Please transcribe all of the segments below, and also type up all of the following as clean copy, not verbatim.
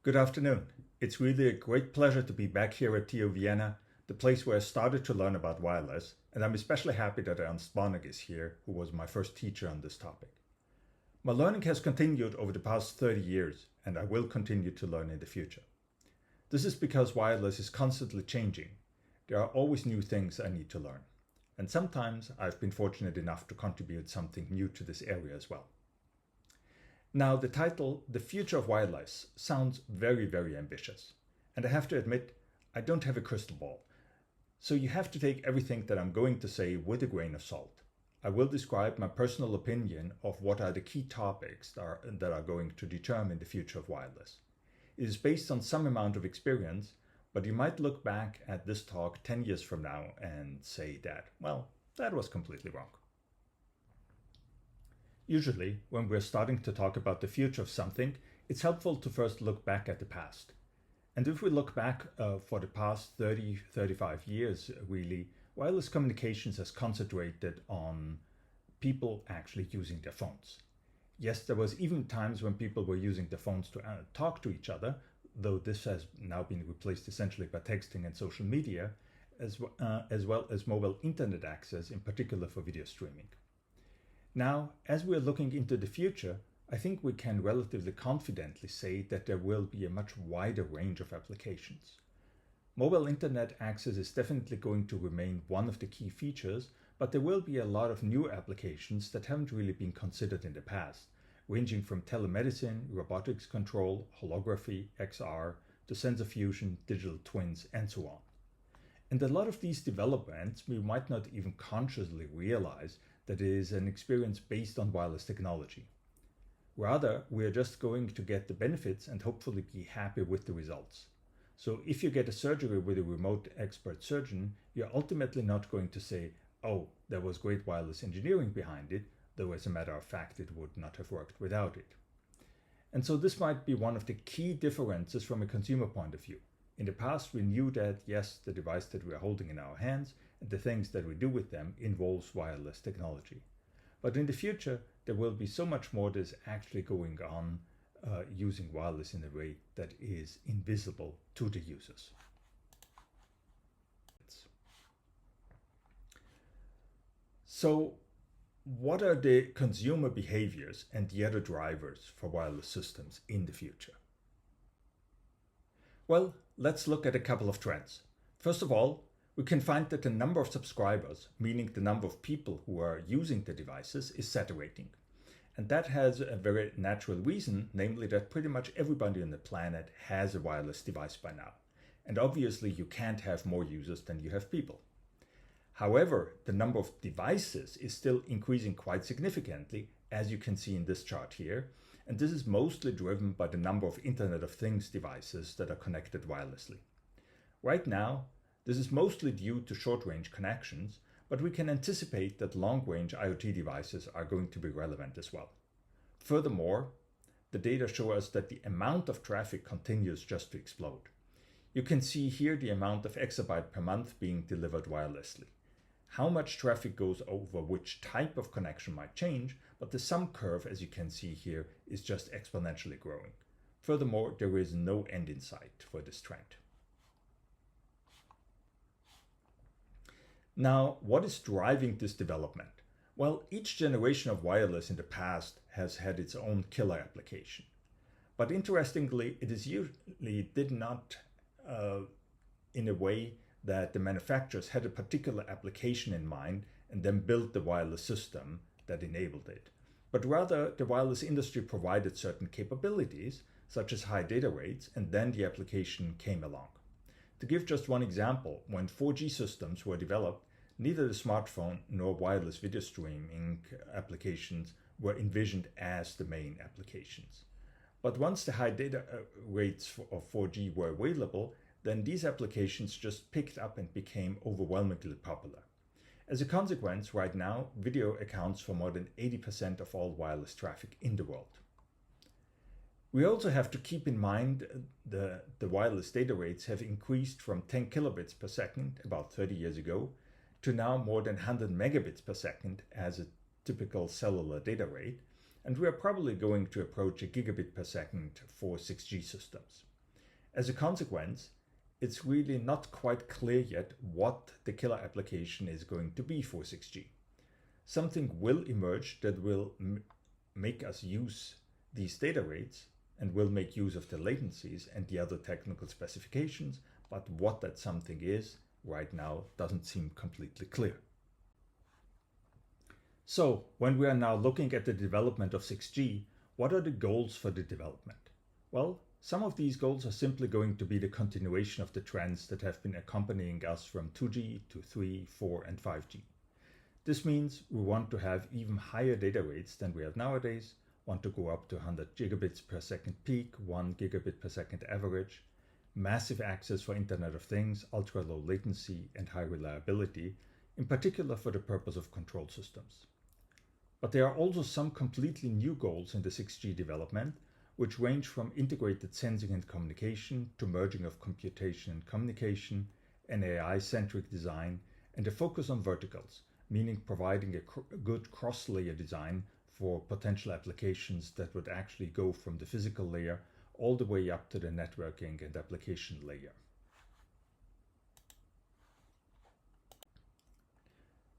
Good afternoon. It's really a great pleasure to be back here at TU Vienna, the place where I started to learn about wireless, and I'm especially happy that Ernst Barnig is here, who was my first teacher on this topic. My learning has continued over the past 30 years, and I will continue to learn in the future. This is because wireless is constantly changing. There are always new things I need to learn, and sometimes I've been fortunate enough to contribute something new to this area as well. Now, the title, The Future of Wireless, sounds very ambitious. And I have to admit, I don't have a crystal ball. So you have to take everything that I'm going to say with a grain of salt. I will describe my personal opinion of what are the key topics that are going to determine the future of wireless. It is based on some amount of experience, but you might look back at this talk 10 years from now and say that, well, that was completely wrong. Usually, when we're starting to talk about the future of something, it's helpful to first look back at the past. And if we look back for the past 35 years, really, wireless communications has concentrated on people actually using their phones. Yes, there was even times when people were using their phones to talk to each other, though this has now been replaced essentially by texting and social media, as well as mobile internet access, in particular for video streaming. Now, as we are looking into the future, I think we can relatively confidently say that there will be a much wider range of applications. Mobile internet access is definitely going to remain one of the key features, but there will be a lot of new applications that haven't really been considered in the past, ranging from telemedicine, robotics control, holography, XR, to sensor fusion, digital twins, and so on. And a lot of these developments we might not even consciously realize that it is an experience based on wireless technology. Rather, we are just going to get the benefits and hopefully be happy with the results. So if you get a surgery with a remote expert surgeon, you're ultimately not going to say, oh, there was great wireless engineering behind it, though as a matter of fact it would not have worked without it. And so this might be one of the key differences from a consumer point of view. In the past, we knew that, yes, the device that we are holding in our hands and the things that we do with them involves wireless technology. But in the future, there will be so much more that is actually going on using wireless in a way that is invisible to the users. So, what are the consumer behaviors and the other drivers for wireless systems in the future? Well, let's look at a couple of trends. First of all, we can find that the number of subscribers, meaning the number of people who are using the devices, is saturating. And that has a very natural reason, namely that pretty much everybody on the planet has a wireless device by now. And obviously you can't have more users than you have people. However, the number of devices is still increasing quite significantly, as you can see in this chart here. And this is mostly driven by the number of Internet of Things devices that are connected wirelessly. Right now, this is mostly due to short-range connections, but we can anticipate that long-range IoT devices are going to be relevant as well. Furthermore, the data show us that the amount of traffic continues just to explode. You can see here the amount of exabyte per month being delivered wirelessly. How much traffic goes over which type of connection might change, but the sum curve, as you can see here, is just exponentially growing. Furthermore, there is no end in sight for this trend. Now, what is driving this development? Well, each generation of wireless in the past has had its own killer application. But interestingly, it is usually did not in a way that the manufacturers had a particular application in mind and then built the wireless system that enabled it. But rather, the wireless industry provided certain capabilities, such as high data rates, and then the application came along. To give just one example, when 4G systems were developed, neither the smartphone nor wireless video streaming applications were envisioned as the main applications. But once the high data rates of 4G were available, then these applications just picked up and became overwhelmingly popular. As a consequence, right now, video accounts for more than 80% of all wireless traffic in the world. We also have to keep in mind the wireless data rates have increased from 10 kilobits per second about 30 years ago to now more than 100 megabits per second as a typical cellular data rate, and we are probably going to approach a gigabit per second for 6G systems. As a consequence, it's really not quite clear yet what the killer application is going to be for 6G. Something will emerge that will make us use these data rates and will make use of the latencies and the other technical specifications, but what that something is right now doesn't seem completely clear. So, when we are now looking at the development of 6G, what are the goals for the development? Well, some of these goals are simply going to be the continuation of the trends that have been accompanying us from 2G to 3, 4, and 5G. This means we want to have even higher data rates than we have nowadays, want to go up to 100 gigabits per second peak, 1 gigabit per second average, massive access for Internet of Things, ultra-low latency, and high reliability, in particular for the purpose of control systems. But there are also some completely new goals in the 6G development, which range from integrated sensing and communication to merging of computation and communication, an AI-centric design, and a focus on verticals, meaning providing a good cross-layer design for potential applications that would actually go from the physical layer all the way up to the networking and application layer.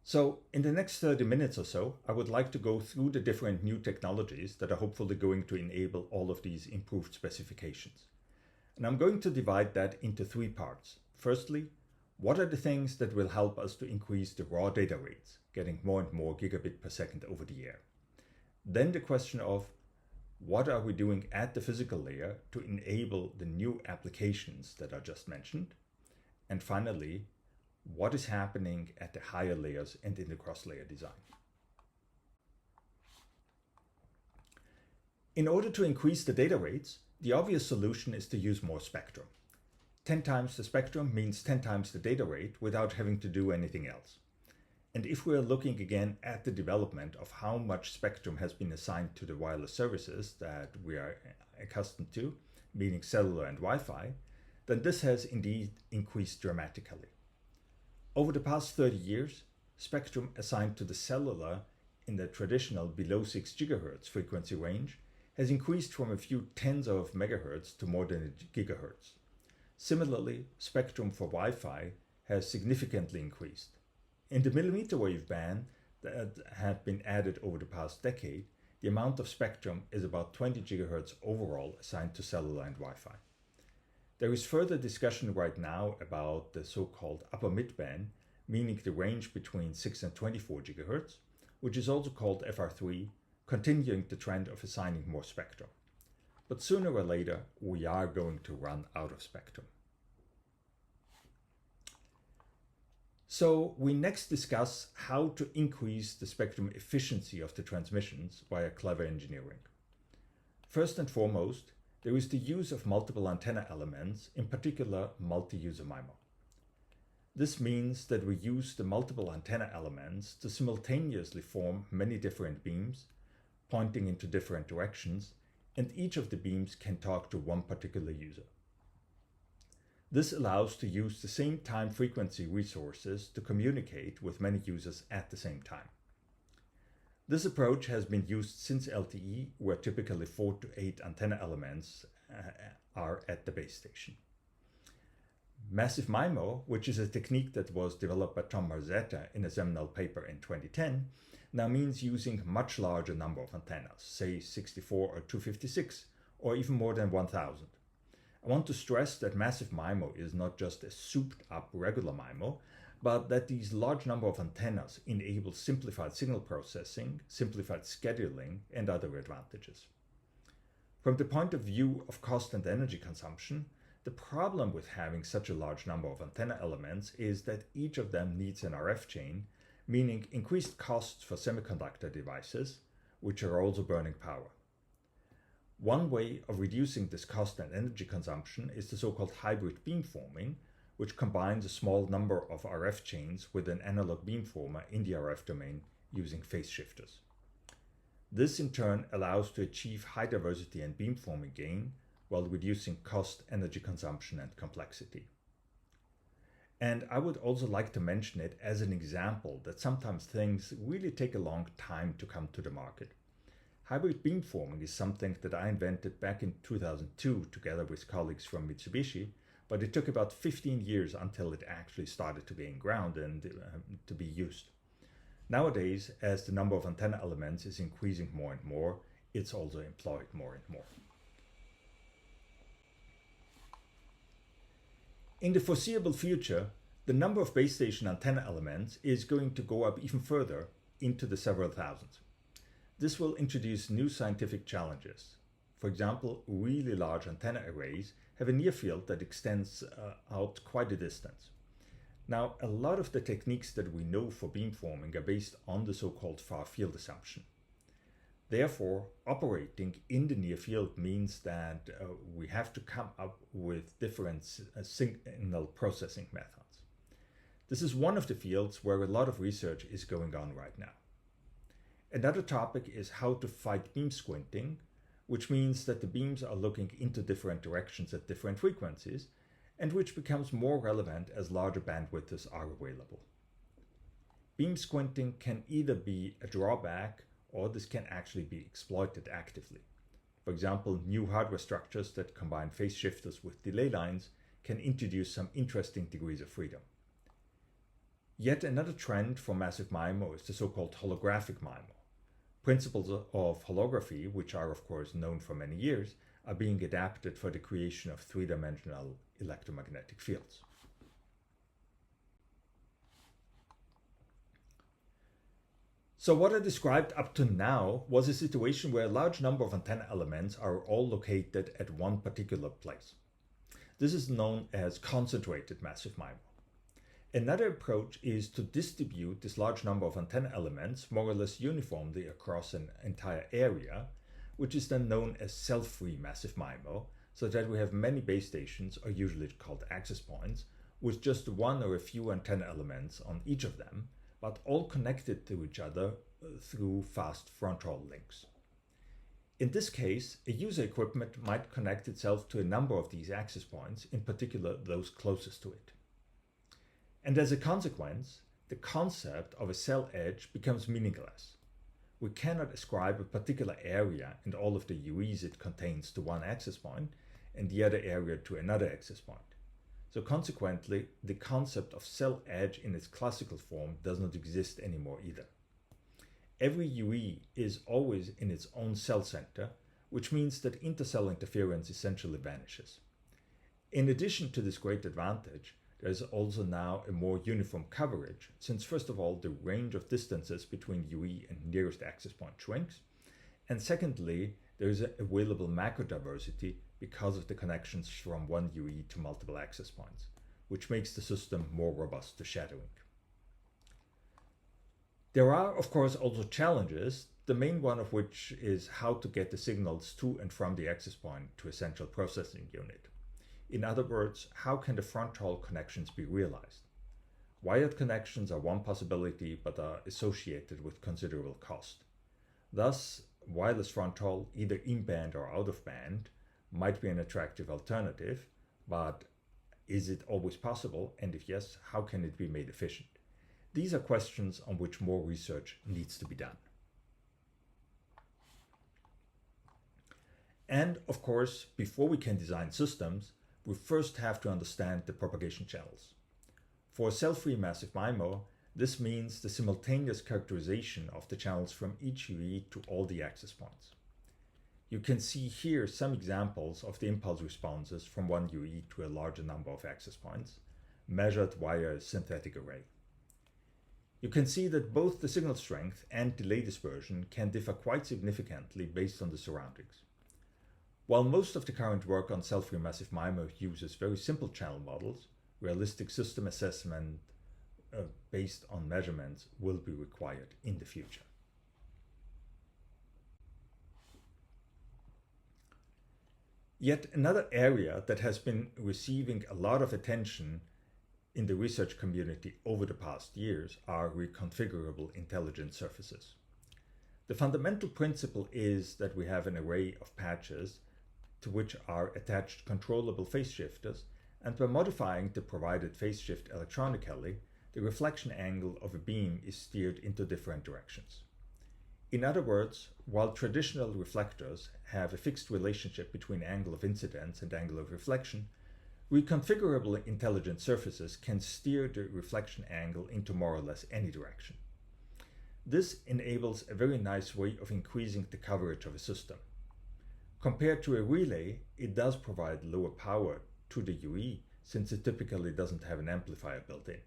So, in the next 30 minutes or so, I would like to go through the different new technologies that are hopefully going to enable all of these improved specifications. And I'm going to divide that into 3 parts. Firstly, what are the things that will help us to increase the raw data rates, getting more and more gigabit per second over the air? Then the question of what are we doing at the physical layer to enable the new applications that I just mentioned? And finally, what is happening at the higher layers and in the cross-layer design? In order to increase the data rates, the obvious solution is to use more spectrum. 10 times the spectrum means 10 times the data rate without having to do anything else. And if we are looking again at the development of how much spectrum has been assigned to the wireless services that we are accustomed to, meaning cellular and Wi-Fi, then this has indeed increased dramatically. Over the past 30 years, spectrum assigned to the cellular in the traditional below 6 GHz frequency range has increased from a few tens of megahertz to more than a gigahertz. Similarly, spectrum for Wi-Fi has significantly increased. In the millimeter wave band that have been added over the past decade, the amount of spectrum is about 20 GHz overall assigned to cellular and Wi-Fi. There is further discussion right now about the so-called upper mid-band, meaning the range between 6 and 24 GHz, which is also called FR3, continuing the trend of assigning more spectrum. But sooner or later, we are going to run out of spectrum. So we next discuss how to increase the spectrum efficiency of the transmissions via clever engineering. First and foremost, there is the use of multiple antenna elements, in particular multi-user MIMO. This means that we use the multiple antenna elements to simultaneously form many different beams, pointing into different directions, and each of the beams can talk to one particular user. This allows to use the same time frequency resources to communicate with many users at the same time. This approach has been used since LTE, where typically 4 to 8 antenna elements are at the base station. Massive MIMO, which is a technique that was developed by Tom Marzetta in a seminal paper in 2010, now means using much larger number of antennas, say 64 or 256, or even more than 1000. I want to stress that massive MIMO is not just a souped up regular MIMO, but that these large number of antennas enable simplified signal processing, simplified scheduling, and other advantages. From the point of view of cost and energy consumption, the problem with having such a large number of antenna elements is that each of them needs an RF chain, meaning increased costs for semiconductor devices, which are also burning power. One way of reducing this cost and energy consumption is the so-called hybrid beamforming, which combines a small number of RF chains with an analog beamformer in the RF domain using phase shifters. This in turn allows to achieve high diversity and beamforming gain while reducing cost, energy consumption, and complexity. And I would also like to mention it as an example that sometimes things really take a long time to come to the market. Hybrid beamforming is something that I invented back in 2002 together with colleagues from Mitsubishi, but it took about 15 years until it actually started to gain ground and to be used. Nowadays, as the number of antenna elements is increasing more and more, it's also employed more and more. In the foreseeable future, the number of base station antenna elements is going to go up even further into the several thousands. This will introduce new scientific challenges. For example, really large antenna arrays have a near field that extends out quite a distance. Now, a lot of the techniques that we know for beamforming are based on the so-called far field assumption. Therefore, operating in the near field means that we have to come up with different signal processing methods. This is one of the fields where a lot of research is going on right now. Another topic is how to fight beam squinting, which means that the beams are looking into different directions at different frequencies, and which becomes more relevant as larger bandwidths are available. Beam squinting can either be a drawback or this can actually be exploited actively. For example, new hardware structures that combine phase shifters with delay lines can introduce some interesting degrees of freedom. Yet another trend for massive MIMO is the so-called holographic MIMO. Principles of holography, which are of course known for many years, are being adapted for the creation of three-dimensional electromagnetic fields. So what I described up to now was a situation where a large number of antenna elements are all located at one particular place. This is known as concentrated massive MIMO. Another approach is to distribute this large number of antenna elements more or less uniformly across an entire area, which is then known as cell-free massive MIMO, so that we have many base stations, or usually called access points, with just one or a few antenna elements on each of them, but all connected to each other through fast fronthaul links. In this case, a user equipment might connect itself to a number of these access points, in particular those closest to it. And as a consequence, the concept of a cell edge becomes meaningless. We cannot ascribe a particular area and all of the UEs it contains to one access point and the other area to another access point. So consequently, the concept of cell edge in its classical form does not exist anymore either. Every UE is always in its own cell center, which means that intercell interference essentially vanishes. In addition to this great advantage, there is also now a more uniform coverage, since first of all, the range of distances between UE and nearest access point shrinks, and secondly, there is available macro diversity because of the connections from one UE to multiple access points, which makes the system more robust to shadowing. There are, of course, also challenges, the main one of which is how to get the signals to and from the access point to a central processing unit. In other words, how can the fronthaul connections be realized? Wired connections are one possibility, but are associated with considerable cost. Thus, wireless fronthaul, either in-band or out-of-band, might be an attractive alternative, but is it always possible? And if yes, how can it be made efficient? These are questions on which more research needs to be done. And of course, before we can design systems, we first have to understand the propagation channels. For cell-free massive MIMO, this means the simultaneous characterization of the channels from each UE to all the access points. You can see here some examples of the impulse responses from one UE to a larger number of access points, measured via a synthetic array. You can see that both the signal strength and delay dispersion can differ quite significantly based on the surroundings. While most of the current work on cell-free massive MIMO uses very simple channel models, realistic system assessment based on measurements will be required in the future. Yet another area that has been receiving a lot of attention in the research community over the past years are reconfigurable intelligent surfaces. The fundamental principle is that we have an array of patches to which are attached controllable phase shifters, and by modifying the provided phase shift electronically, the reflection angle of a beam is steered into different directions. In other words, while traditional reflectors have a fixed relationship between angle of incidence and angle of reflection, reconfigurable intelligent surfaces can steer the reflection angle into more or less any direction. This enables a very nice way of increasing the coverage of a system. Compared to a relay, it does provide lower power to the UE since it typically doesn't have an amplifier built in.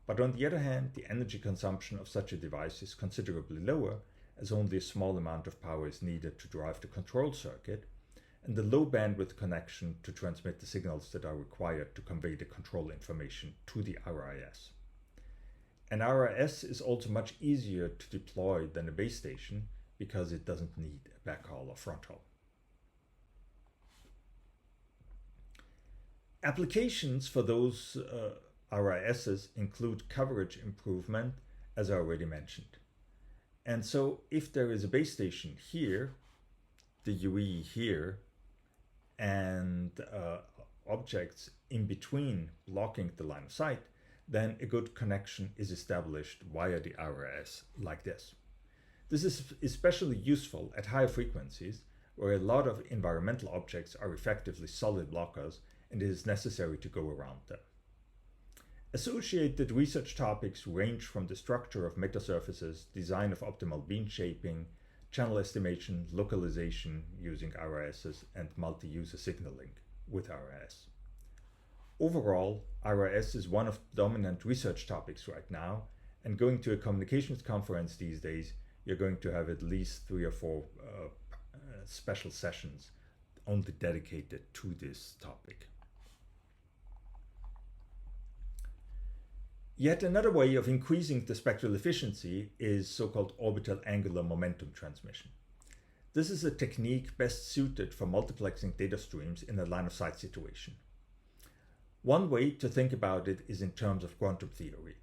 But on the other hand, the energy consumption of such a device is considerably lower, as only a small amount of power is needed to drive the control circuit, and the low bandwidth connection to transmit the signals that are required to convey the control information to the RIS. An RIS is also much easier to deploy than a base station because it doesn't need a backhaul or fronthaul. Applications for those RISs include coverage improvement, as I already mentioned. And so if there is a base station here, the UE here, and objects in between blocking the line of sight, then a good connection is established via the RIS like this. This is especially useful at higher frequencies where a lot of environmental objects are effectively solid blockers and it is necessary to go around them. Associated research topics range from the structure of metasurfaces, design of optimal beam shaping, channel estimation, localization using RISs, and multi-user signaling with RIS. Overall, RIS is one of the dominant research topics right now, and going to a communications conference these days, you're going to have at least 3 or 4 special sessions only dedicated to this topic. Yet another way of increasing the spectral efficiency is so-called orbital angular momentum transmission. This is a technique best suited for multiplexing data streams in a line-of-sight situation. One way to think about it is in terms of quantum theory.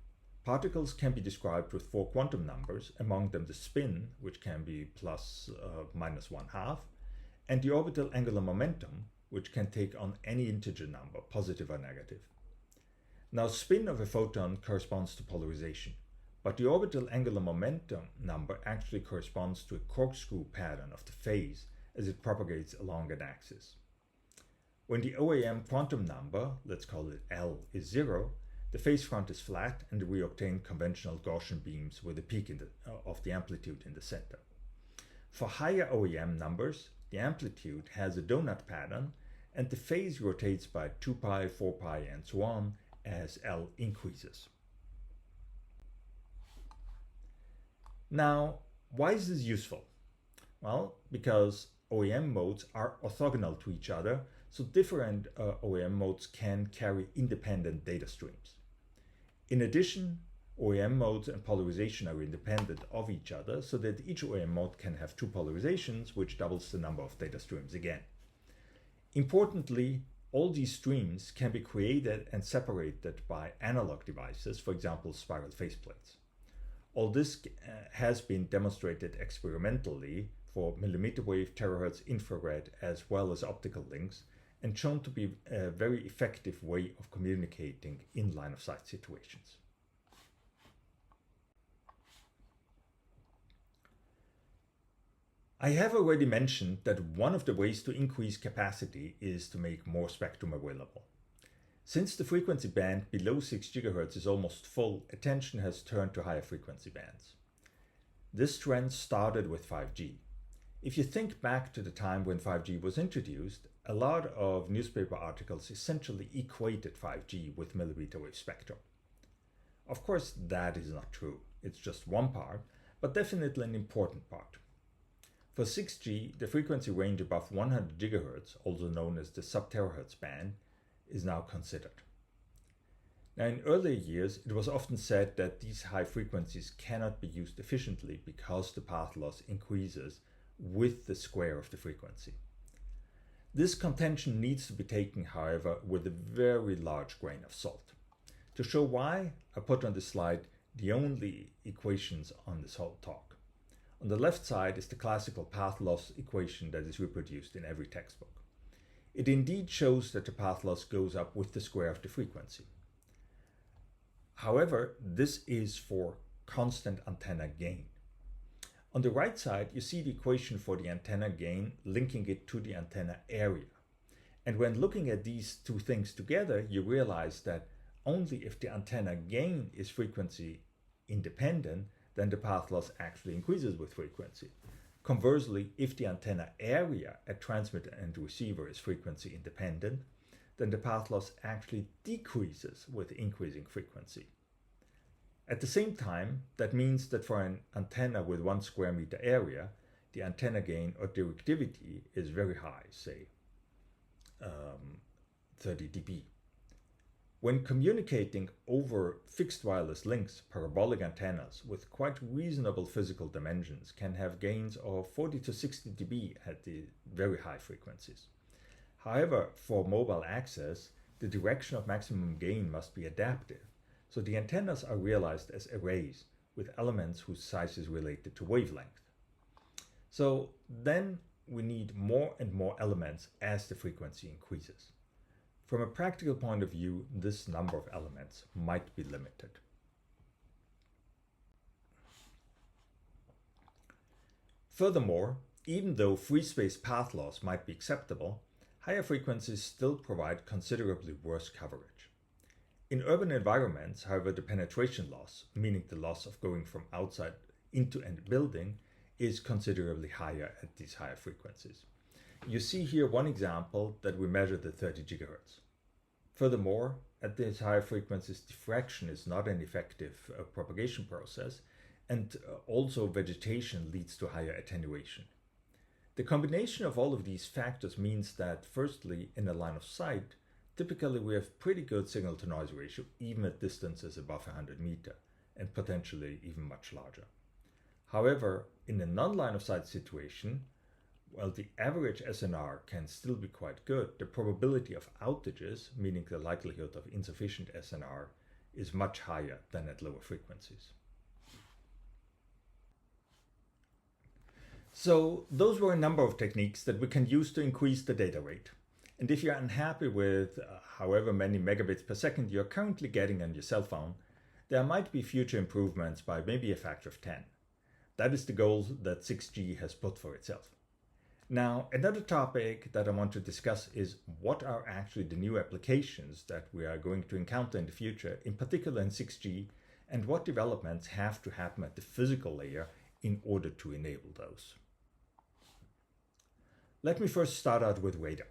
Particles can be described with 4 quantum numbers, among them the spin, which can be plus minus 1/2, and the orbital angular momentum, which can take on any integer number, positive or negative. Now, spin of a photon corresponds to polarization, but the orbital angular momentum number actually corresponds to a corkscrew pattern of the phase as it propagates along an axis. When the OAM quantum number, let's call it L, is 0, the phase front is flat and we obtain conventional Gaussian beams with a peak of the amplitude in the center. For higher OAM numbers, the amplitude has a donut pattern and the phase rotates by 2 pi, 4 pi, and so on as L increases. Now, why is this useful? Well, because OAM modes are orthogonal to each other, so different OAM modes can carry independent data streams. In addition, OAM modes and polarization are independent of each other, so that each OAM mode can have 2 polarizations, which doubles the number of data streams again. Importantly, all these streams can be created and separated by analog devices, for example, spiral faceplates. All this has been demonstrated experimentally for millimeter wave, terahertz, infrared, as well as optical links, and shown to be a very effective way of communicating in line-of-sight situations. I have already mentioned that one of the ways to increase capacity is to make more spectrum available. Since the frequency band below 6 GHz is almost full, attention has turned to higher frequency bands. This trend started with 5G. If you think back to the time when 5G was introduced, a lot of newspaper articles essentially equated 5G with millimeter wave spectrum. Of course, that is not true. It's just one part, but definitely an important part. For 6G, the frequency range above 100 GHz, also known as the sub-terahertz band, is now considered. Now, in earlier years, it was often said that these high frequencies cannot be used efficiently because the path loss increases with the square of the frequency. This contention needs to be taken, however, with a very large grain of salt. To show why, I put on this slide the only equations on this whole talk. On the left side is the classical path loss equation that is reproduced in every textbook. It indeed shows that the path loss goes up with the square of the frequency. However, this is for constant antenna gain. On the right side, you see the equation for the antenna gain, linking it to the antenna area. And when looking at these two things together, you realize that only if the antenna gain is frequency independent, then the path loss actually increases with frequency. Conversely, if the antenna area at transmitter and receiver is frequency independent, then the path loss actually decreases with increasing frequency. At the same time, that means that for an antenna with 1 square meter area, the antenna gain or directivity is very high, say 30 dB. When communicating over fixed wireless links, parabolic antennas with quite reasonable physical dimensions can have gains of 40 to 60 dB at the very high frequencies. However, for mobile access, the direction of maximum gain must be adaptive, so the antennas are realized as arrays with elements whose size is related to wavelength. So then we need more and more elements as the frequency increases. From a practical point of view, this number of elements might be limited. Furthermore, even though free space path loss might be acceptable, higher frequencies still provide considerably worse coverage. In urban environments, however, the penetration loss, meaning the loss of going from outside into a building, is considerably higher at these higher frequencies. You see here one example that we measured at 30 GHz. Furthermore, at these higher frequencies, diffraction is not an effective propagation process, and also vegetation leads to higher attenuation. The combination of all of these factors means that, firstly, in a line of sight, typically we have pretty good signal-to-noise ratio, even at distances above 100 meters, and potentially even much larger. However, in a non-line of sight situation, while the average SNR can still be quite good, the probability of outages, meaning the likelihood of insufficient SNR, is much higher than at lower frequencies. So those were a number of techniques that we can use to increase the data rate. And if you're unhappy with however many megabits per second you're currently getting on your cell phone, there might be future improvements by maybe a factor of 10. That is the goal that 6G has put for itself. Now, another topic that I want to discuss is what are actually the new applications that we are going to encounter in the future, in particular in 6G, and what developments have to happen at the physical layer in order to enable those. Let me first start out with radar.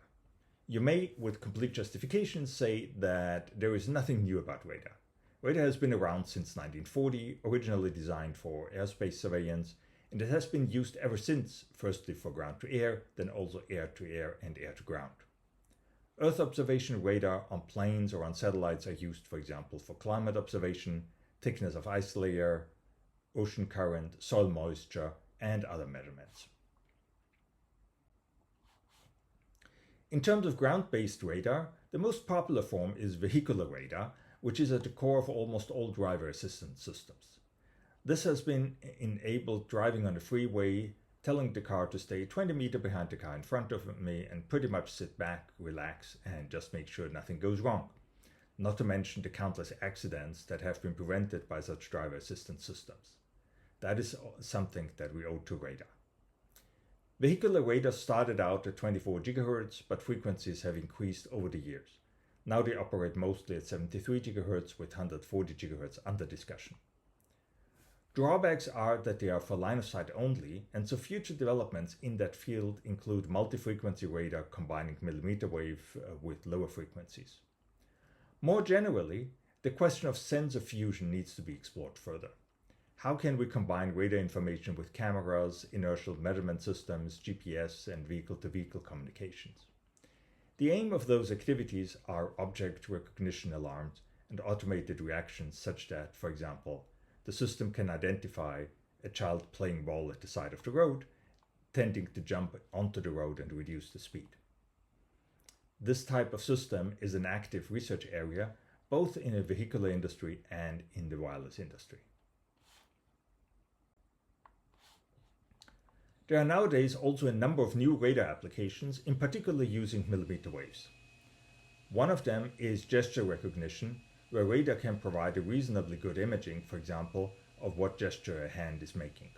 You may, with complete justification, say that there is nothing new about radar. Radar has been around since 1940, originally designed for airspace surveillance, and it has been used ever since, firstly for ground-to-air, then also air-to-air and air-to-ground. Earth observation radar on planes or on satellites are used, for example, for climate observation, thickness of ice layer, ocean current, soil moisture, and other measurements. In terms of ground-based radar, the most popular form is vehicular radar, which is at the core of almost all driver assistance systems. This has been enabled driving on the freeway, telling the car to stay 20 meters behind the car in front of me and pretty much sit back, relax, and just make sure nothing goes wrong. Not to mention the countless accidents that have been prevented by such driver assistance systems. That is something that we owe to radar. Vehicular radar started out at 24 GHz, but frequencies have increased over the years. Now they operate mostly at 73 GHz with 140 GHz under discussion. Drawbacks are that they are for line of sight only, and so future developments in that field include multi-frequency radar combining millimeter wave with lower frequencies. More generally, the question of sensor fusion needs to be explored further. How can we combine radar information with cameras, inertial measurement systems, GPS, and vehicle-to-vehicle communications? The aim of those activities are object recognition alarms and automated reactions such that, for example, the system can identify a child playing ball at the side of the road, tending to jump onto the road and reduce the speed. This type of system is an active research area, both in the vehicular industry and in the wireless industry. There are nowadays also a number of new radar applications, in particular using millimeter waves. One of them is gesture recognition, where radar can provide a reasonably good imaging, for example, of what gesture a hand is making.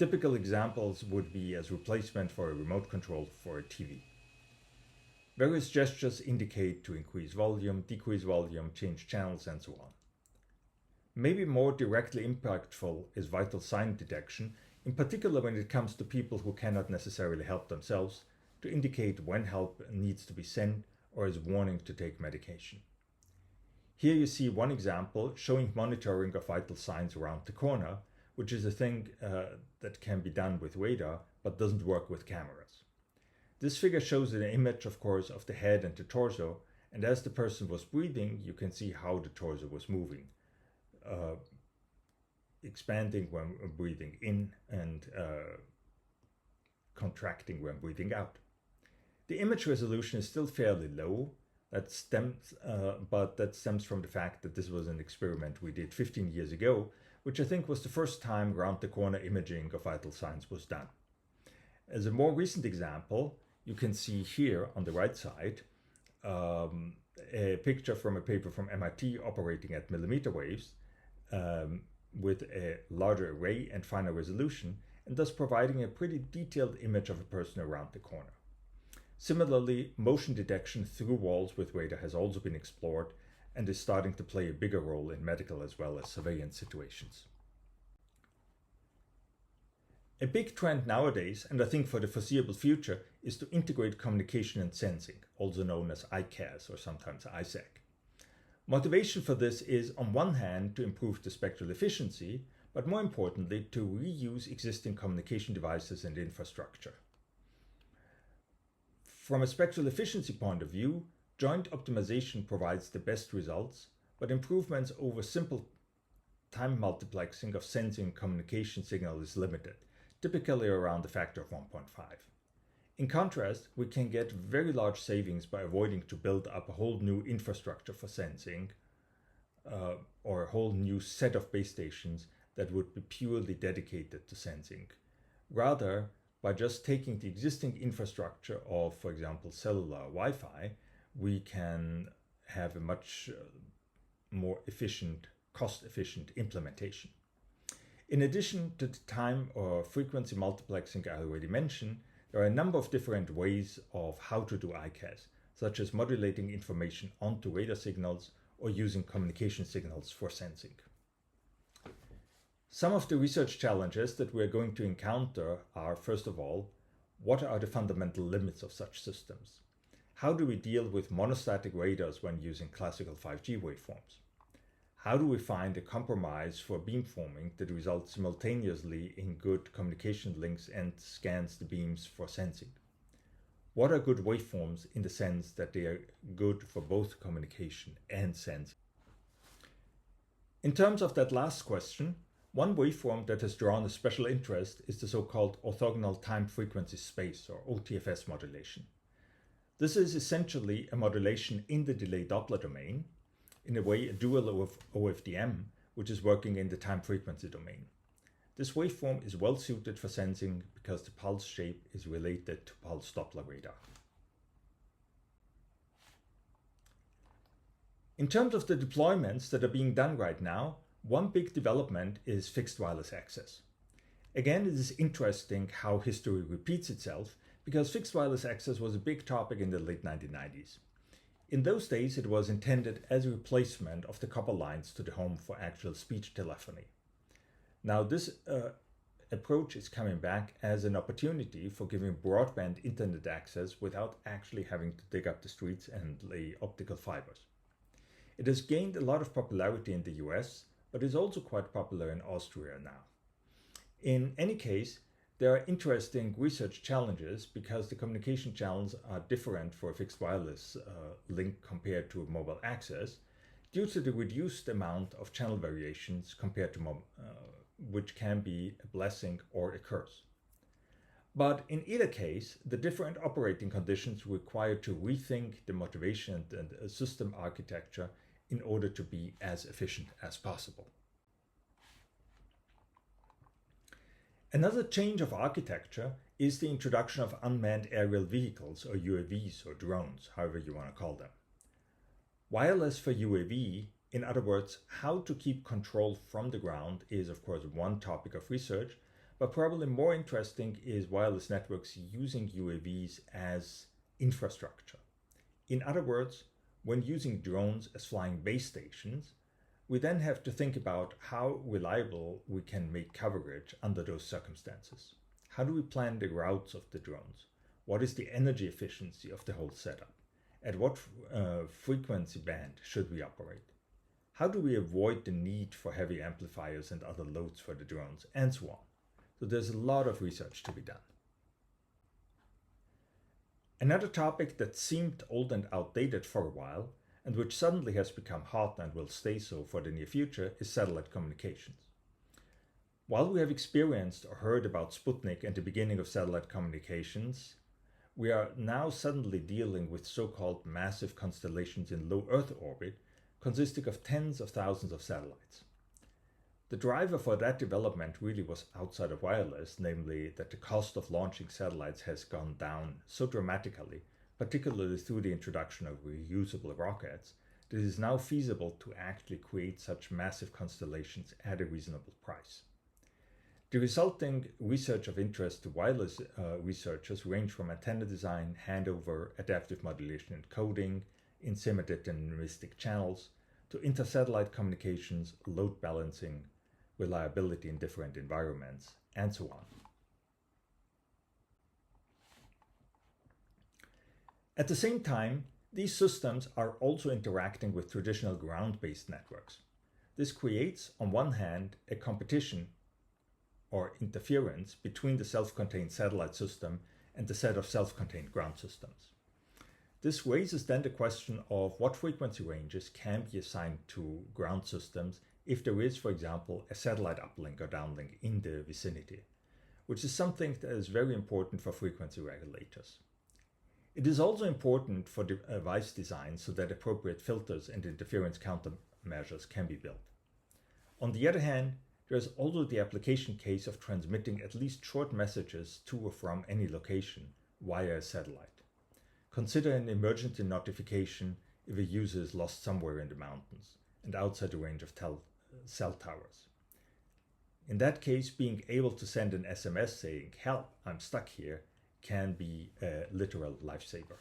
Typical examples would be as replacement for a remote control for a TV. Various gestures indicate to increase volume, decrease volume, change channels, and so on. Maybe more directly impactful is vital sign detection, in particular when it comes to people who cannot necessarily help themselves, to indicate when help needs to be sent or as warning to take medication. Here you see one example showing monitoring of vital signs around the corner, which is a thing that can be done with radar but doesn't work with cameras. This figure shows an image, of course, of the head and the torso, and as the person was breathing, you can see how the torso was moving, expanding when breathing in and contracting when breathing out. The image resolution is still fairly low, but that stems from the fact that this was an experiment we did 15 years ago, which I think was the first time round-the-corner imaging of vital signs was done. As a more recent example, you can see here on the right side a picture from a paper from MIT operating at millimeter waves with a larger array and finer resolution, and thus providing a pretty detailed image of a person around the corner. Similarly, motion detection through walls with radar has also been explored and is starting to play a bigger role in medical as well as surveillance situations. A big trend nowadays, and I think for the foreseeable future, is to integrate communication and sensing, also known as ICAS or sometimes ISAC. Motivation for this is, on one hand, to improve the spectral efficiency, but more importantly, to reuse existing communication devices and infrastructure. From a spectral efficiency point of view, joint optimization provides the best results, but improvements over simple time multiplexing of sensing communication signal is limited, typically around a factor of 1.5. In contrast, we can get very large savings by avoiding to build up a whole new infrastructure for sensing or a whole new set of base stations that would be purely dedicated to sensing. Rather, by just taking the existing infrastructure of, for example, cellular Wi-Fi, we can have a much more efficient, cost-efficient implementation. In addition to the time or frequency multiplexing I already mentioned, there are a number of different ways of how to do ICAS, such as modulating information onto radar signals or using communication signals for sensing. Some of the research challenges that we are going to encounter are, first of all, what are the fundamental limits of such systems? How do we deal with monostatic radars when using classical 5G waveforms? How do we find a compromise for beamforming that results simultaneously in good communication links and scans the beams for sensing? What are good waveforms in the sense that they are good for both communication and sensing? In terms of that last question, one waveform that has drawn a special interest is the so-called orthogonal time-frequency space, or OTFS modulation. This is essentially a modulation in the delay Doppler domain, in a way a dual of OFDM, which is working in the time-frequency domain. This waveform is well suited for sensing because the pulse shape is related to pulse Doppler radar. In terms of the deployments that are being done right now, one big development is fixed wireless access. Again, it is interesting how history repeats itself, because fixed wireless access was a big topic in the late 1990s. In those days, it was intended as a replacement of the copper lines to the home for actual speech telephony. Now, this approach is coming back as an opportunity for giving broadband internet access without actually having to dig up the streets and lay optical fibers. It has gained a lot of popularity in the US, but is also quite popular in Austria now. In any case, there are interesting research challenges because the communication channels are different for a fixed wireless link compared to mobile access due to the reduced amount of channel variations compared to which can be a blessing or a curse. But in either case, the different operating conditions require to rethink the motivation and system architecture in order to be as efficient as possible. Another change of architecture is the introduction of unmanned aerial vehicles, or UAVs, or drones, however you want to call them. Wireless for UAV, in other words, how to keep control from the ground, is of course one topic of research, but probably more interesting is wireless networks using UAVs as infrastructure. In other words, when using drones as flying base stations, we then have to think about how reliable we can make coverage under those circumstances. How do we plan the routes of the drones? What is the energy efficiency of the whole setup? At what frequency band should we operate? How do we avoid the need for heavy amplifiers and other loads for the drones, and so on? So there's a lot of research to be done. Another topic that seemed old and outdated for a while, and which suddenly has become hot and will stay so for the near future, is satellite communications. While we have experienced or heard about Sputnik and the beginning of satellite communications, we are now suddenly dealing with so-called massive constellations in low Earth orbit, consisting of tens of thousands of satellites. The driver for that development really was outside of wireless, namely that the cost of launching satellites has gone down so dramatically, particularly through the introduction of reusable rockets, that it is now feasible to actually create such massive constellations at a reasonable price. The resulting research of interest to wireless researchers range from antenna design, handover, adaptive modulation and coding, in semi-deterministic channels, to inter-satellite communications, load balancing, reliability in different environments, and so on. At the same time, these systems are also interacting with traditional ground-based networks. This creates, on one hand, a competition or interference between the self-contained satellite system and the set of self-contained ground systems. This raises then the question of what frequency ranges can be assigned to ground systems if there is, for example, a satellite uplink or downlink in the vicinity, which is something that is very important for frequency regulators. It is also important for device design so that appropriate filters and interference countermeasures can be built. On the other hand, there is also the application case of transmitting at least short messages to or from any location via a satellite. Consider an emergency notification if a user is lost somewhere in the mountains and outside the range of cell towers. In that case, being able to send an SMS saying, "Help, I'm stuck here," can be a literal lifesaver.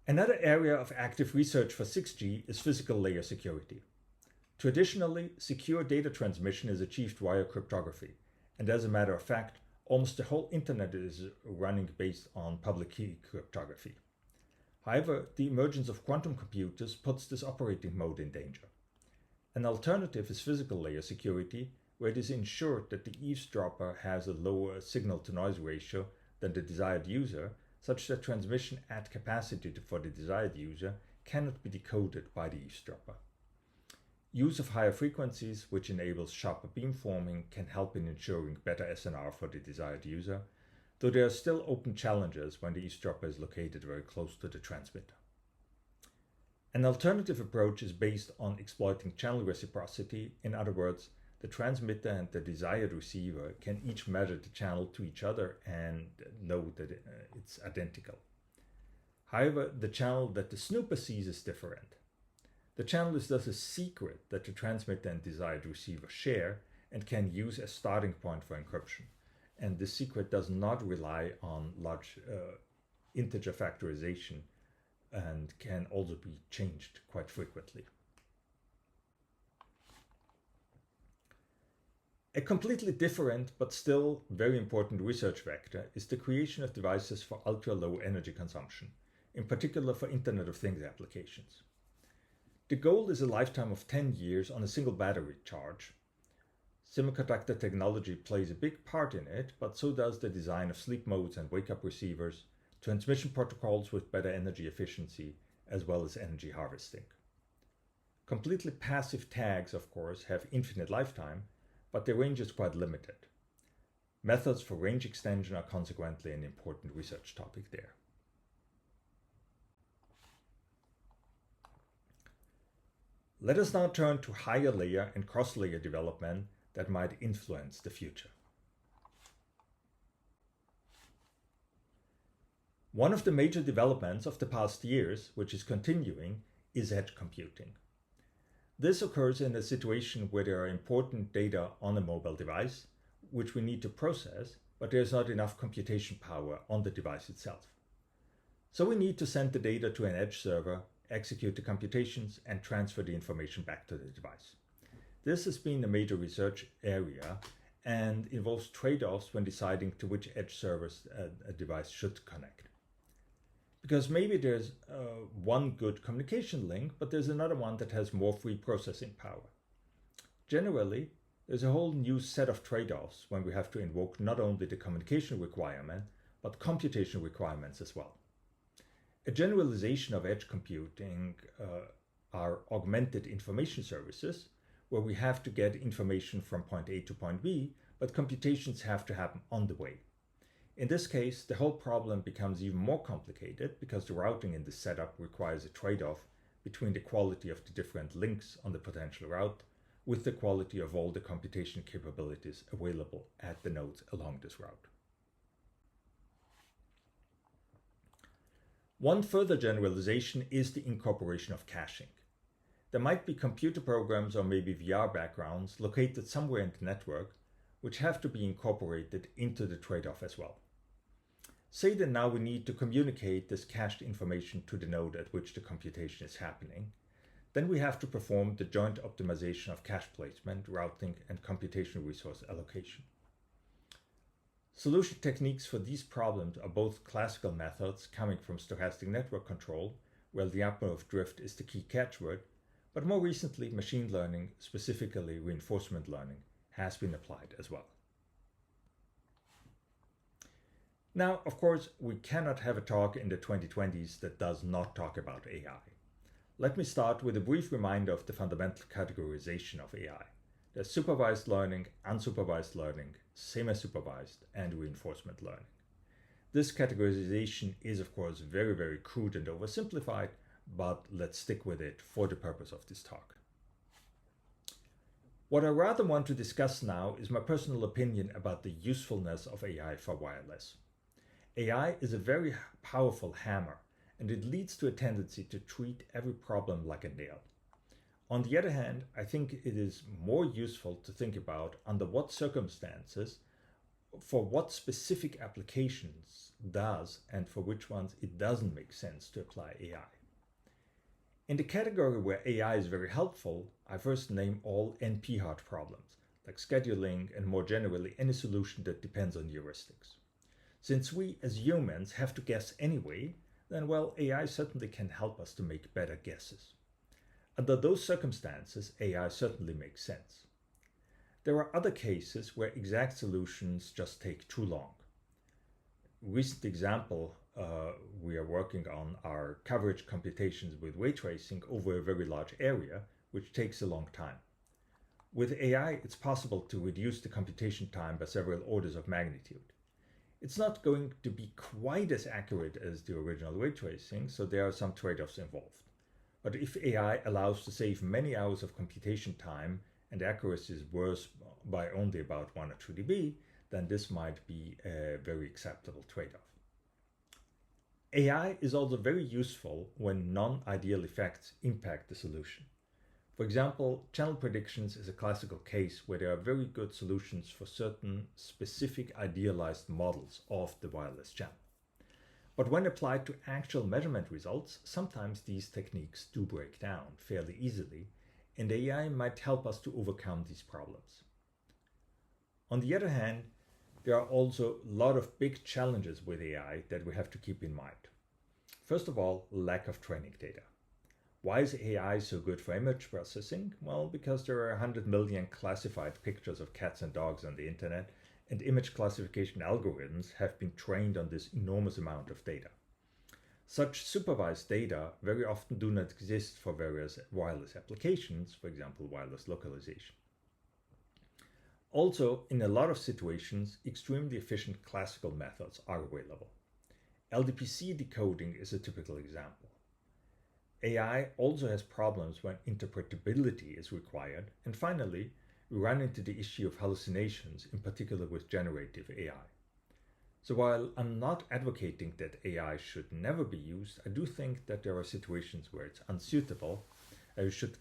Another area of active research for 6G is physical layer security. Traditionally, secure data transmission is achieved via cryptography, and as a matter of fact, almost the whole internet is running based on public key cryptography. However, the emergence of quantum computers puts this operating mode in danger. An alternative is physical layer security, where it is ensured that the eavesdropper has a lower signal-to-noise ratio than the desired user, such that transmission at capacity for the desired user cannot be decoded by the eavesdropper. Use of higher frequencies, which enables sharper beamforming, can help in ensuring better SNR for the desired user, though there are still open challenges when the eavesdropper is located very close to the transmitter. An alternative approach is based on exploiting channel reciprocity. In other words, the transmitter and the desired receiver can each measure the channel to each other and know that it's identical. However, the channel that the snooper sees is different. The channel is thus a secret that the transmitter and desired receiver share and can use as starting point for encryption. And this secret does not rely on large integer factorization and can also be changed quite frequently. A completely different but still very important research vector is the creation of devices for ultra-low energy consumption, in particular for Internet of Things applications. The goal is a lifetime of 10 years on a single battery charge. Semiconductor technology plays a big part in it, but so does the design of sleep modes and wake-up receivers, transmission protocols with better energy efficiency, as well as energy harvesting. Completely passive tags, of course, have infinite lifetime, but their range is quite limited. Methods for range extension are consequently an important research topic there. Let us now turn to higher layer and cross-layer development that might influence the future. One of the major developments of the past years, which is continuing, is edge computing. This occurs in a situation where there are important data on a mobile device, which we need to process, but there's not enough computation power on the device itself. So we need to send the data to an edge server, execute the computations, and transfer the information back to the device. This has been a major research area and involves trade-offs when deciding to which edge servers a device should connect. Because maybe there's one good communication link, but there's another one that has more free processing power. Generally, there's a whole new set of trade-offs when we have to invoke not only the communication requirement, but computation requirements as well. A generalization of edge computing are augmented information services, where we have to get information from point A to point B, but computations have to happen on the way. In this case, the whole problem becomes even more complicated because the routing in the setup requires a trade-off between the quality of the different links on the potential route with the quality of all the computation capabilities available at the nodes along this route. One further generalization is the incorporation of caching. There might be computer programs or maybe VR backgrounds located somewhere in the network which have to be incorporated into the trade-off as well. Say that now we need to communicate this cached information to the node at which the computation is happening. Then we have to perform the joint optimization of cache placement, routing, and computational resource allocation. Solution techniques for these problems are both classical methods coming from stochastic network control, where the Lyapunov drift is the key catchword, but more recently machine learning, specifically reinforcement learning, has been applied as well. Now, of course, we cannot have a talk in the 2020s that does not talk about AI. Let me start with a brief reminder of the fundamental categorization of AI. There's supervised learning, unsupervised learning, semi-supervised, and reinforcement learning. This categorization is, of course, very, very crude and oversimplified, but let's stick with it for the purpose of this talk. What I rather want to discuss now is my personal opinion about the usefulness of AI for wireless. AI is a very powerful hammer, and it leads to a tendency to treat every problem like a nail. On the other hand, I think it is more useful to think about under what circumstances, for what specific applications does and for which ones it doesn't make sense to apply AI. In the category where AI is very helpful, I first name all NP-hard problems, like scheduling and more generally any solution that depends on heuristics. Since we as humans have to guess anyway, then well, AI certainly can help us to make better guesses. Under those circumstances, AI certainly makes sense. There are other cases where exact solutions just take too long. Recent example we are working on are coverage computations with ray tracing over a very large area, which takes a long time. With AI, it's possible to reduce the computation time by several orders of magnitude. It's not going to be quite as accurate as the original ray tracing, so there are some trade-offs involved. But if AI allows to save many hours of computation time and accuracy is worse by only about 1 or 2 dB, then this might be a very acceptable trade-off. AI is also very useful when non-ideal effects impact the solution. For example, channel predictions is a classical case where there are very good solutions for certain specific idealized models of the wireless channel. But when applied to actual measurement results, sometimes these techniques do break down fairly easily, and AI might help us to overcome these problems. On the other hand, there are also a lot of big challenges with AI that we have to keep in mind. First of all, lack of training data. Why is AI so good for image processing? Well, because there are 100 million classified pictures of cats and dogs on the internet, and image classification algorithms have been trained on this enormous amount of data. Such supervised data very often do not exist for various wireless applications, for example, wireless localization. Also, in a lot of situations, extremely efficient classical methods are available. LDPC decoding is a typical example. AI also has problems when interpretability is required, and finally, we run into the issue of hallucinations, in particular with generative AI. So while I'm not advocating that AI should never be used, I do think that there are situations where it's unsuitable, you should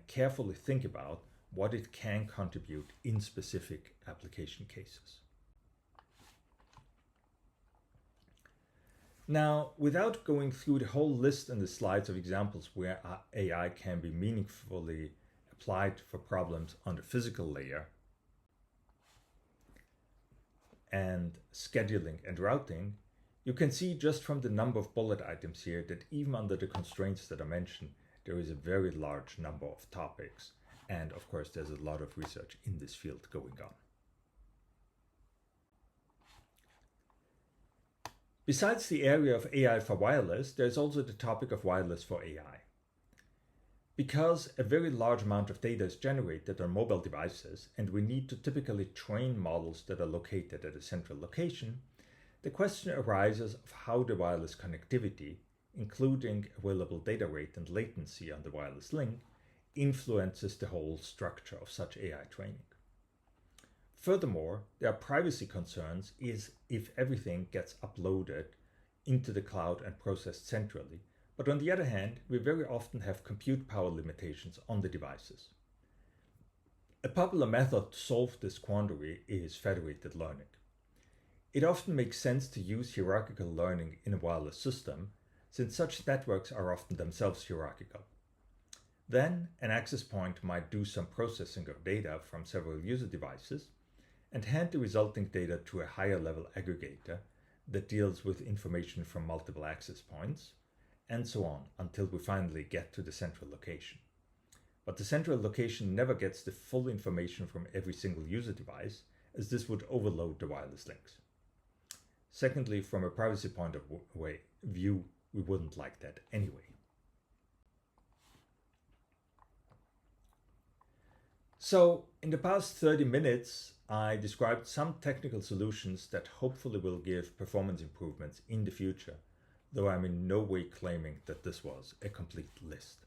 carefully think about what it can contribute in specific application cases. Now, without going through the whole list in the slides of examples where AI can be meaningfully applied for problems on the physical layer and scheduling and routing, you can see just from the number of bullet items here that even under the constraints that I mentioned, there is a very large number of topics. And of course, there's a lot of research in this field going on. Besides the area of AI for wireless, there's also the topic of wireless for AI. Because a very large amount of data is generated on mobile devices, and we need to typically train models that are located at a central location, the question arises of how the wireless connectivity, including available data rate and latency on the wireless link, influences the whole structure of such AI training. Furthermore, there are privacy concerns if everything gets uploaded into the cloud and processed centrally, but on the other hand, we very often have compute power limitations on the devices. A popular method to solve this quandary is federated learning. It often makes sense to use hierarchical learning in a wireless system, since such networks are often themselves hierarchical. Then, an access point might do some processing of data from several user devices and hand the resulting data to a higher level aggregator that deals with information from multiple access points, and so on until we finally get to the central location. But the central location never gets the full information from every single user device, as this would overload the wireless links. Secondly, from a privacy point of view, we wouldn't like that anyway. So, in the past 30 minutes, I described some technical solutions that hopefully will give performance improvements in the future, though I'm in no way claiming that this was a complete list.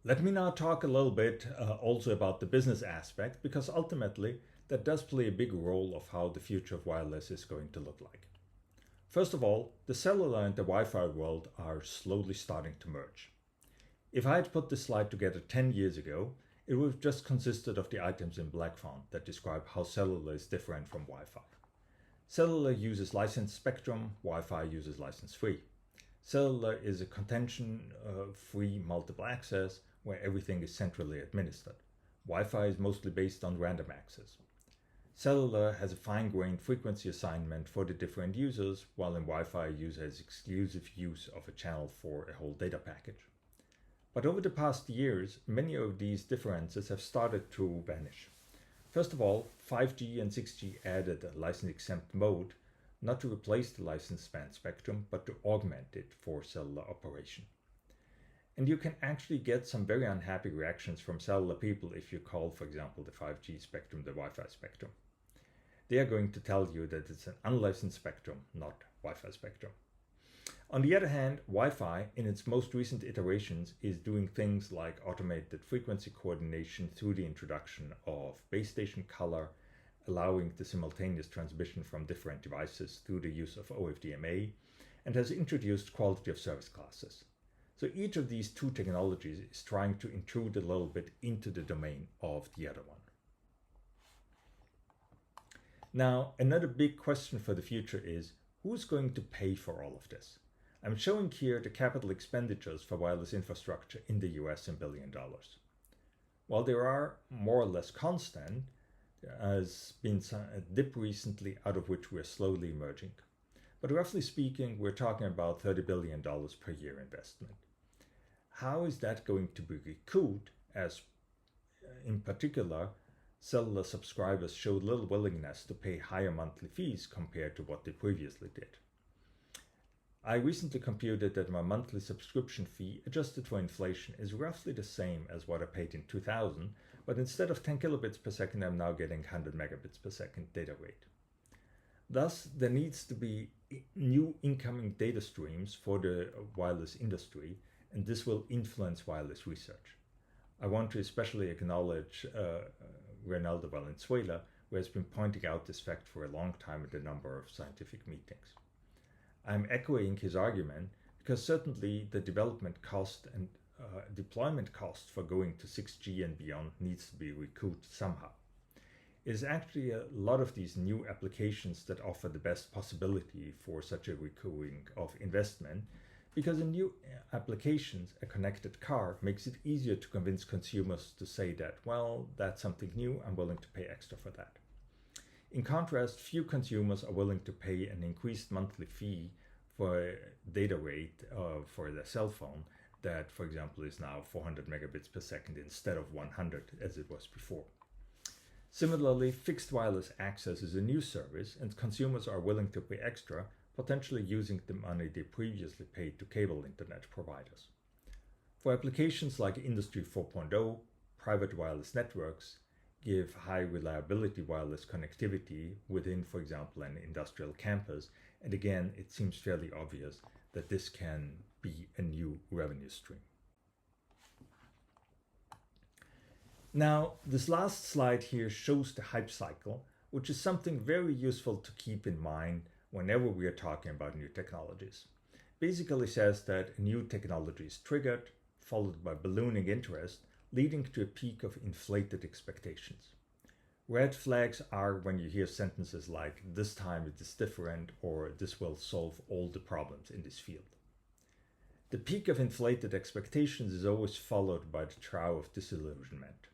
Let me now talk a little bit also about the business aspect, because ultimately that does play a big role of how the future of wireless is going to look like. First of all, the cellular and the Wi-Fi world are slowly starting to merge. If I had put this slide together 10 years ago, it would have just consisted of the items in black font that describe how cellular is different from Wi-Fi. Cellular uses licensed spectrum, Wi-Fi uses license-free. Cellular is a contention-free multiple access where everything is centrally administered. Wi-Fi is mostly based on random access. Cellular has a fine-grained frequency assignment for the different users, while in Wi-Fi a user has exclusive use of a channel for a whole data package. But over the past years, many of these differences have started to vanish. First of all, 5G and 6G added a license-exempt mode, not to replace the licensed band spectrum, but to augment it for cellular operation. And you can actually get some very unhappy reactions from cellular people if you call, for example, the 5G spectrum the Wi-Fi spectrum. They are going to tell you that it's an unlicensed spectrum, not Wi-Fi spectrum. On the other hand, Wi-Fi, in its most recent iterations, is doing things like automated frequency coordination through the introduction of base station color, allowing the simultaneous transmission from different devices through the use of OFDMA, and has introduced quality of service classes. So each of these two technologies is trying to intrude a little bit into the domain of the other one. Now, another big question for the future is, who's going to pay for all of this? I'm showing here the capital expenditures for wireless infrastructure in the US in $1 billion. While they are more or less constant, there has been a dip recently out of which we're slowly emerging. But roughly speaking, we're talking about $30 billion per year investment. How is that going to be recouped, as in particular, cellular subscribers showed little willingness to pay higher monthly fees compared to what they previously did? I recently computed that my monthly subscription fee, adjusted for inflation, is roughly the same as what I paid in 2000, but instead of 10 kilobits per second, I'm now getting 100 megabits per second data rate. Thus, there needs to be new incoming data streams for the wireless industry, and this will influence wireless research. I want to especially acknowledge Reinaldo Valenzuela, who has been pointing out this fact for a long time at a number of scientific meetings. I'm echoing his argument because certainly the development cost and deployment cost for going to 6G and beyond needs to be recouped somehow. It is actually a lot of these new applications that offer the best possibility for such a recouping of investment, because in new applications, a connected car makes it easier to convince consumers to say that, well, that's something new, I'm willing to pay extra for that. In contrast, few consumers are willing to pay an increased monthly fee for a data rate for their cell phone that, for example, is now 400 megabits per second instead of 100 as it was before. Similarly, fixed wireless access is a new service, and consumers are willing to pay extra, potentially using the money they previously paid to cable internet providers. For applications like Industry 4.0, private wireless networks give high reliability wireless connectivity within, for example, an industrial campus, and again, it seems fairly obvious that this can be a new revenue stream. Now, this last slide here shows the hype cycle, which is something very useful to keep in mind whenever we are talking about new technologies. Basically says that a new technology is triggered, followed by ballooning interest, leading to a peak of inflated expectations. Red flags are when you hear sentences like, this time it is different, or this will solve all the problems in this field. The peak of inflated expectations is always followed by the trough of disillusionment.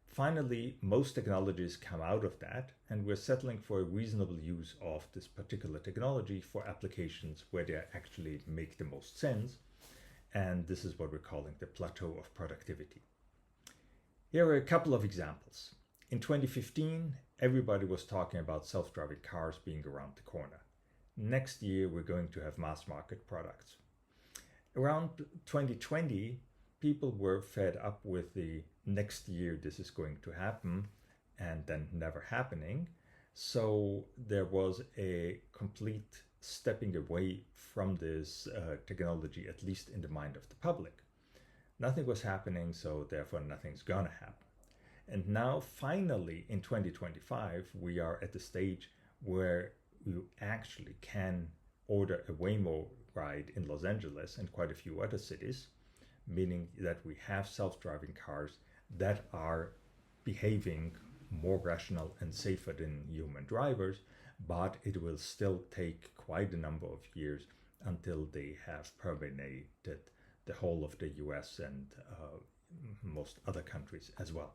Finally, most technologies come out of that, and we're settling for a reasonable use of this particular technology for applications where they actually make the most sense, and this is what we're calling the plateau of productivity. Here are a couple of examples. In 2015, everybody was talking about self-driving cars being around the corner. Next year, we're going to have mass market products. Around 2020, people were fed up with the next year this is going to happen and then never happening. So there was a complete stepping away from this technology, at least in the mind of the public. Nothing was happening, so therefore nothing's gonna happen. And now finally in 2025, we are at the stage where you actually can order a Waymo ride in Los Angeles and quite a few other cities, meaning that we have self-driving cars that are behaving more rational and safer than human drivers, but it will still take quite a number of years until they have permeated the whole of the US and most other countries as well.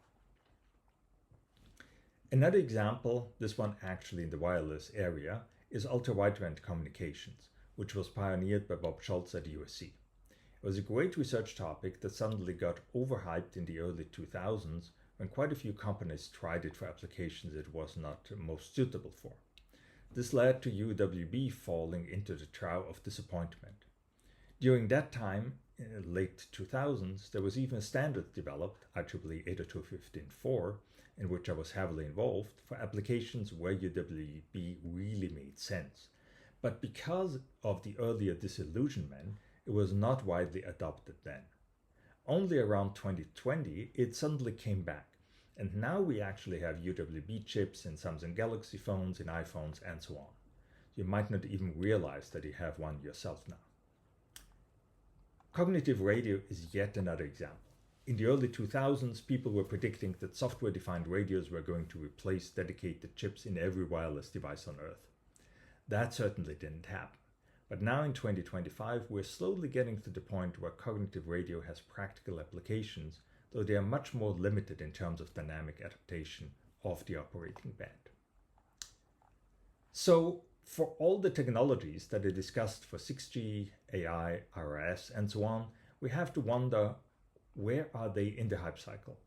Another example, this one actually in the wireless area, is ultra-wideband communications, which was pioneered by Bob Schultz at USC. It was a great research topic that suddenly got overhyped in the early 2000s when quite a few companies tried it for applications it was not most suitable for. This led to UWB falling into the trough of disappointment. During that time, in the late 2000s, there was even a standard developed, IEEE 802.15.4, in which I was heavily involved, for applications where UWB really made sense. But because of the earlier disillusionment, it was not widely adopted then. Only around 2020, it suddenly came back. And now we actually have UWB chips in Samsung Galaxy phones, in iPhones, and so on. You might not even realize that you have one yourself now. Cognitive radio is yet another example. In the early 2000s, people were predicting that software-defined radios were going to replace dedicated chips in every wireless device on Earth. That certainly didn't happen. But now in 2025, we're slowly getting to the point where cognitive radio has practical applications, though they are much more limited in terms of dynamic adaptation of the operating band. So, for all the technologies that are discussed for 6G, AI, RRS, and so on, we have to wonder, where are they in the hype cycle?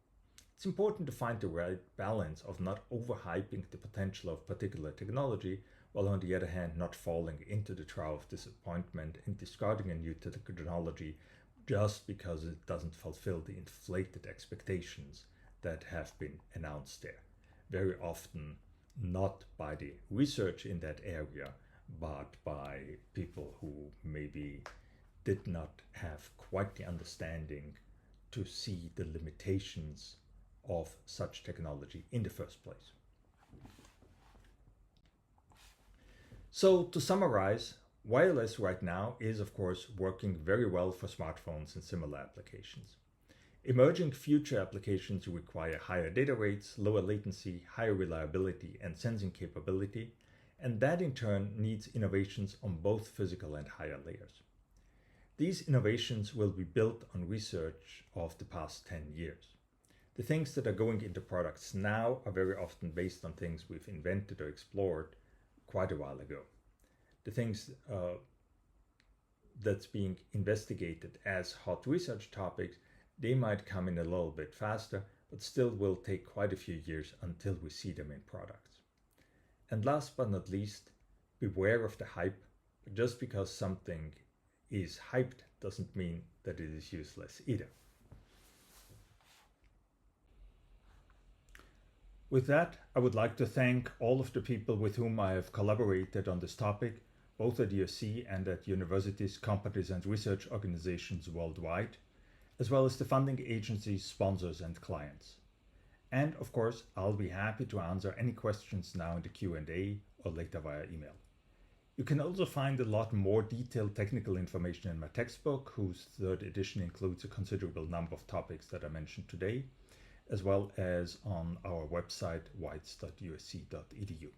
It's important to find the right balance of not overhyping the potential of particular technology, while on the other hand not falling into the trough of disappointment and discarding a new technology just because it doesn't fulfill the inflated expectations that have been announced there. Very often not by the research in that area, but by people who maybe did not have quite the understanding to see the limitations of such technology in the first place. So to summarize, Wireless right now is, of course, working very well for smartphones and similar applications. Emerging future applications require higher data rates, lower latency, higher reliability, and sensing capability, and that in turn needs innovations on both physical and higher layers. These innovations will be built on research of the past 10 years. The things that are going into products now are very often based on things we've invented or explored quite a while ago. The things that's being investigated as hot research topics, they might come in a little bit faster, but still will take quite a few years until we see them in products. And last but not least, beware of the hype. Just because something is hyped doesn't mean that it is useless either. With that, I would like to thank all of the people with whom I have collaborated on this topic, both at ERC and at universities, companies, and research organizations worldwide, as well as the funding agencies, sponsors, and clients. And of course, I'll be happy to answer any questions now in the Q&A or later via email. You can also find a lot more detailed technical information in my textbook, whose third edition includes a considerable number of topics that I mentioned today, as well as on our website, whites.usc.edu.